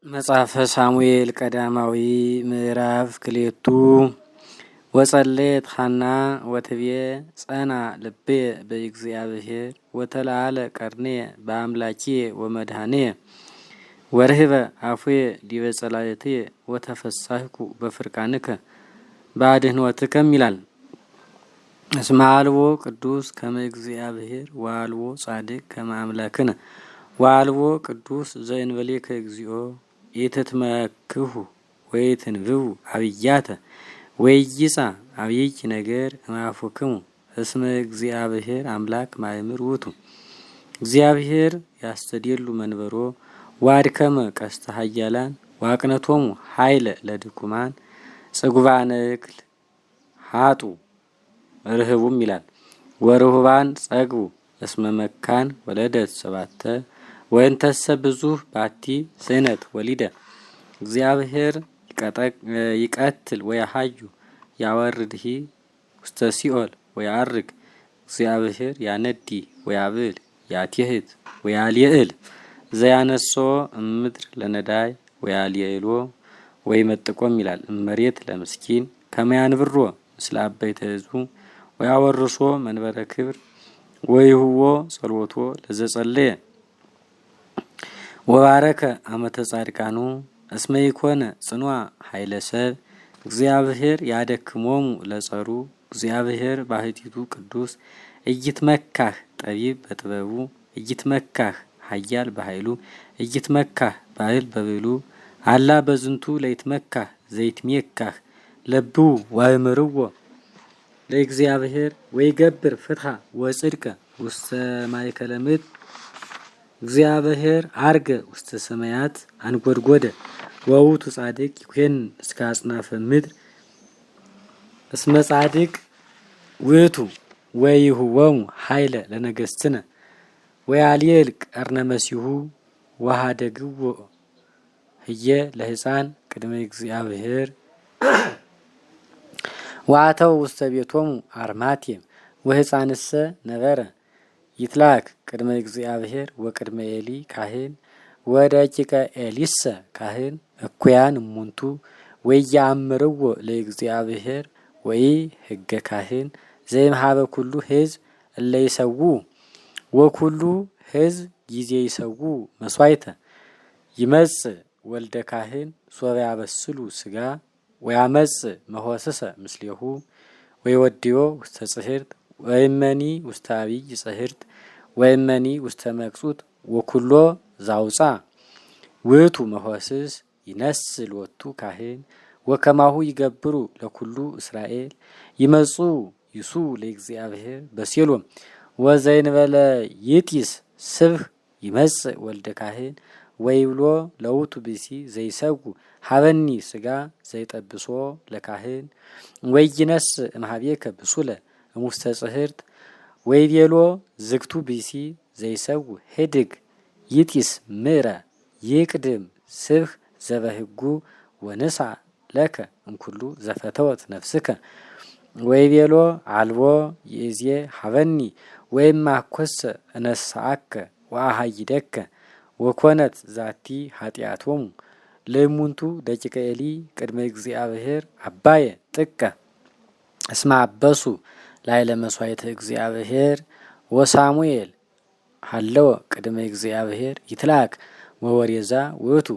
መጽሐፈ ሳሙኤል ቀዳማዊ ምዕራፍ ክሌቱ ወጸለየት ሐና ወትቤ ጸና ልቤ በእግዚአብሔር ወተላለ ቀርኔ በአምላኬ ወመድኃኔ ወርህበ አፉየ ዲበ ጸላእትየ ወተፈሳህኩ በፍርቃንከ በአድኅኖትከ ይላል። እስመ አልቦ ቅዱስ ከመ እግዚአብሔር ወአልቦ ጻድቅ ከመ አምላክነ ወአልቦ ቅዱስ ዘእንበሌከ እግዚኦ ኢትትመክሁ ወኢትንብቡ አብያተ ወይይጻ አብይ ነገር እምአፉክሙ እስመ እግዚአብሔር አምላክ ማእምር ውእቱ። እግዚአብሔር ያስተዴሉ መንበሮ ዋድከመ ቀስተ ኃያላን ዋቅነቶሙ ኃይለ ለድኩማን ጽጉባነ እክል ሀጡ ርህቡም ይላል። ወርሁባን ጸግቡ እስመ መካን ወለደት ሰባተ ወእንተሰ ብዙህ ባቲ ስእነት ወሊደ። እግዚአብሔር ይቀትል ወያሃዩ ያወርድሂ ውስተ ሲኦል ወያርግ። እግዚአብሔር ያነዲ ወያብል ያትየህት ወያልየእል ዘያነሶ እምድር ለነዳይ ወያልየእሎ ወይመጥቆም ይላል። እመሬት ለምስኪን ከመያንብሮ ምስለ አበይተ ሕዝቡ ወያወርሶ መንበረ ክብር ወይሁዎ ጸሎቶ ለዘጸለየ ወባረከ አመተ ጻድቃኑ እስመ ይኮነ ጽኑዓ ኃይለ ሰብ። እግዚአብሔር ያደክሞሙ ለጸሩ እግዚአብሔር ባሕቲቱ ቅዱስ እይትመካህ ጠቢብ በጥበቡ እይትመካህ ኃያል በኃይሉ እይትመካህ ባሕል በብሉ አላ በዝንቱ ለይትመካህ ዘይትሜካህ ለብው ዋእምርዎ ለእግዚአብሔር ወይገብር ፍትሐ ወጽድቀ ውስተ ማእከለ ምድር። እግዚአብሔር አርገ ውስተ ሰማያት አንጐድጐደ ወውቱ ጻድቅ ይኮን እስከ አጽናፈ ምድር። እስመ ጻድቅ ውእቱ ወይሁቦሙ ኃይለ ለነገሥትነ ወያልየል ቀርነ መሲሁ ወኀደግዎ ህየ ለሕፃን ቅድመ እግዚአብሔር ወአተው ውስተ ቤቶሙ አርማቴም ወሕፃንሰ ነበረ ይትላክ ቅድመ እግዚአብሔር ወቅድመ ኤሊ ካህን ወደቂቀ ኤሊሰ ካህን እኩያን እሙንቱ ወያአምርዎ ለእግዚአብሔር ወይ ህገ ካህን ዘይምሃበ ኩሉ ሕዝብ እለ ይሰዉ ወኩሉ ሕዝብ ጊዜ ይሰዉ መስዋዕተ ይመጽእ ወልደ ካህን ሶበ ያበስሉ ስጋ ወያመጽእ መሆስሰ ምስሌሁ ወይወድዮ ውስተ ጽሕርት ወይመኒ ውስተ አብይ ጽሕርት ወይመኒ ውስተ መቅጹት ወኩሎ ዛውፃ ውእቱ መሆስስ ይነስል ወቱ ካህን ወከማሁ ይገብሩ ለኩሉ እስራኤል ይመጹ ይሱ ለእግዚአብሔር በሴሎም ወዘይንበለ ይጢስ ስብህ ይመጽእ ወልደ ካህን ወይብሎ ለውቱ ብሲ ዘይሰጉ ሀበኒ ስጋ ዘይጠብሶ ለካህን ወይነስ እምኀቤከ ብሱለ እሙስተ ጽሕርት ወይቤሎ ዝግቱ ብሲ ዘይሰጉ ህድግ ይጢስ ምረ ይቅድም ስብህ ዘበህጉ ወንሳ ለከ እንኩሉ ዘፈተወት ነፍስከ ወይቤሎ አልቦ ይእዜ ሀበኒ ወይም አኰሰ እነሳአከ ወአሃይደከ ወኮነት ዛቲ ኃጢአቶሙ ለእሙንቱ ደቂቀ ኤሊ ቅድመ እግዚአብሔር አባየ ጥቀ እስመ አበሱ ላዕለ መሥዋዕተ እግዚአብሔር ወሳሙኤል ሀለወ ቅድመ እግዚአብሔር ይትላክ ወወሬዛ ውእቱ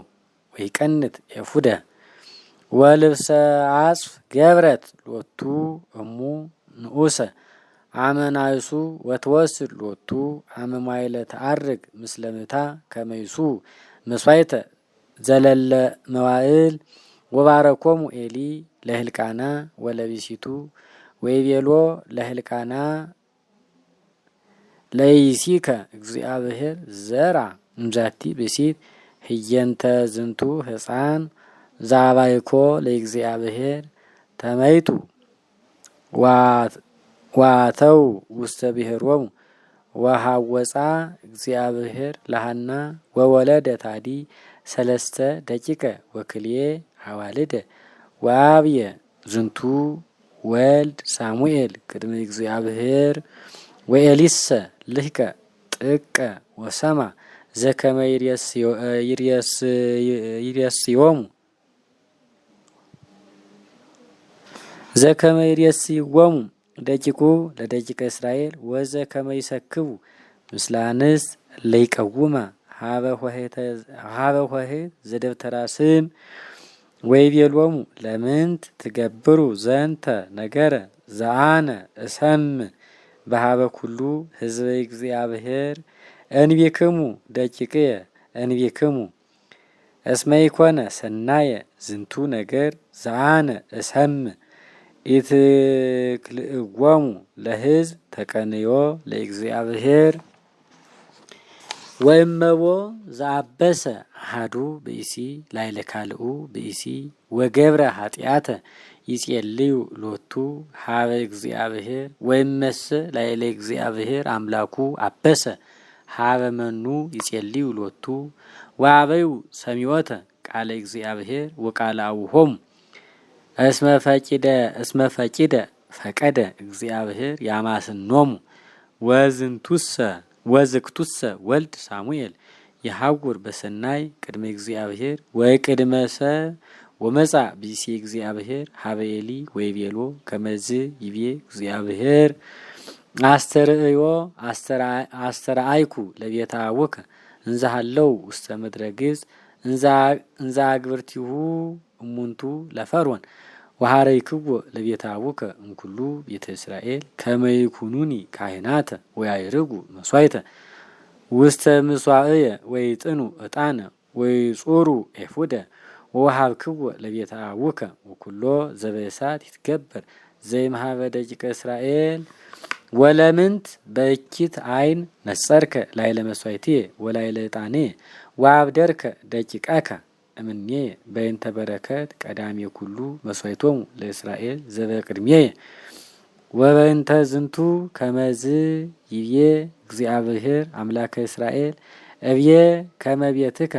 ወይቀንት ኤፉደ ወልብሰ አጽፍ ገብረት ሎቱ እሙ ንዑሰ አመናይሱ ወትወስድ ሎቱ አመማይለ ተአርግ ምስለ ምታ ከመይሱ መስዋዕተ ዘለለ መዋእል ወባረኮሙ ኤሊ ለህልቃና ወለቢሲቱ ወይቤሎ ለህልቃና ለይሲከ እግዚአብሔር ዘራ እምዛቲ ብሲት ህየንተ ዝንቱ ሕፃን ዛባይኮ ለእግዚአብሔር ተመይጡ ዋተው ውስተ ብሔሮሙ ወሃወፃ እግዚአብሔር ለሃና ወወለደ ታዲ ሰለስተ ደቂቀ ወክልኤ አዋልደ ወአብየ ዝንቱ ወልድ ሳሙኤል ቅድመ እግዚአብሔር ወኤሊሰ ልህቀ ጥቀ ወሰማ ዘከመ ይሬስዮሙ ዘከመ ይሬስይዎሙ ደቂቁ ለደቂቀ እስራኤል ወዘከመ ይሰክቡ ምስለ አንስት ለይቀውማ ሀበ ኆኅ ዘደብተራ ስም ወይቤሎሙ ለምንት ትገብሩ ዘንተ ነገረ ዘአነ እሰምዕ በሀበ ኩሉ ህዝበ እግዚአብሔር እንቢክሙ ደቂቅየ እንቢክሙ እስመ ኢኮነ ሰናየ ዝንቱ ነገር ዘአነ እሰምዕ ኢትክልእዎሙ ለህዝብ ተቀንዮ ለእግዚአብሔር ወእመቦ ዘአበሰ አሐዱ ብእሲ ላዕለ ካልኡ ብእሲ ወገብረ ኃጢአተ ይጼልዩ ሎቱ ሀበ እግዚአብሔር ወእመሰ ላዕለ እግዚአብሔር አምላኩ አበሰ ሀበ መኑ ይጼልዩ ሎቱ ወአበዩ ሰሚዖተ ቃለ እግዚአብሔር ወቃለ አቡሆሙ እስመ ፈቂደ ፈቀደ እግዚአብሔር ያማስኖሙ ወዝክቱሰ ወልድ ሳሙኤል የሐውር በሰናይ ቅድመ እግዚአብሔር ወቅድመ ሰብእ ወመጻ ብእሲ እግዚአብሔር ሀበ ኤሊ ወይቤሎ ከመዝ ይቤ እግዚአብሔር አስተርአይኩ ለቤተ አቡከ እንዘ ሀለው ውስተ ምድረ ግብጽ እንዘ አግብርቲሁ እሙንቱ ለፈርዖን ወሐረይክዎ ለቤተ አቡከ እምኩሉ ቤተ እስራኤል ከመ ይኩኑኒ ካህናተ ወያዕርጉ መሥዋዕተ ውስተ ምሥዋዕየ ወይጥኑ ዕጣነ ወይጹሩ ኤፉደ ወወሀብክዎ ለቤተ አቡከ ወኩሎ ዘበእሳት ይትገበር ዘይምሃበ ደቂቀ እስራኤል ወለምንት በእኪት አይን ነጸርከ ላዕለ መሥዋዕትየ ወላዕለ ዕጣንየ ወአብደርከ ደቂቀከ እምኔየ በእንተ በረከት ቀዳሜ ኩሉ መሥዋዕቶሙ ለእስራኤል ዘበቅድሜየ ወበእንተ ዝንቱ ከመዝ ይቤ እግዚአብሔር አምላከ እስራኤል እብየ ከመ ቤትከ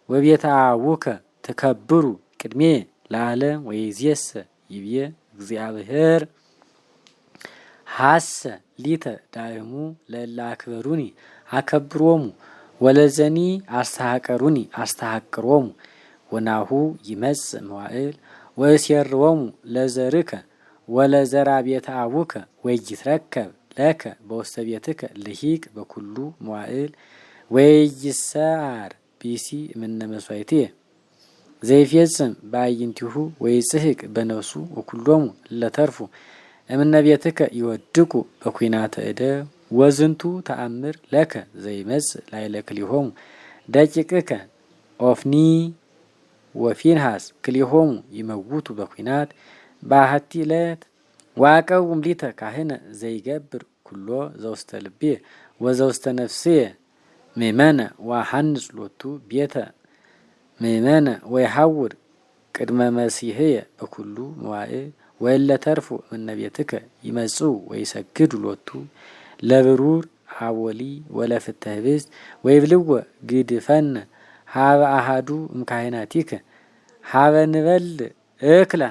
ወቤተ አቡከ ተከብሩ ቅድሜየ ለዓለም ወይእዜሰ ይቤ እግዚአብሔር ሀሰ ሊተ ዳእሙ ለእለ አክበሩኒ አከብሮሙ ወለዘኒ አስተሐቀሩኒ አስተሐቅሮሙ ወናሁ ይመጽእ መዋዕል ወእሴርዎሙ ለዘርከ ወለዘራ ቤተ አቡከ ወይትረከብ ለከ በውስተ ቤትከ ልሂቅ በኩሉ መዋዕል ወይይሰዓር ብእሲ እምነ መሥዋዕትየ ዘይፌጽም በአዕይንቲሁ ወይጽሕቅ በነፍሱ ወኩሎሙ ለተርፉ እምነ ቤትከ ይወድቁ በኲናተ እደው ወዝንቱ ተአምር ለከ ዘይመጽእ ላዕለ ክልኤሆሙ ደቂቅከ ኦፍኒ ወፊንሃስ ክልኤሆሙ ይመውቱ በኲናት በአሐቲ ዕለት ወአቀውም ሊተ ካህነ ዘይገብር ኩሎ ዘውስተ ልብየ ወዘውስተ ነፍስየ ምእመነ ወአሐንጽ ሎቱ ቤተ ምእመነ ወይሐውር ቅድመ መሲሕየ በኩሉ መዋዕል ወእለ ተርፉ እምነ ቤትከ ይመጽኡ ወይሰግዱ ሎቱ ለብሩር ሀቦሊ ወለፍተ ህብስት ወይብልዎ ግድፈነ ሀበ አሐዱ እምካህናቲከ ሀበ ንበልዕ እክለ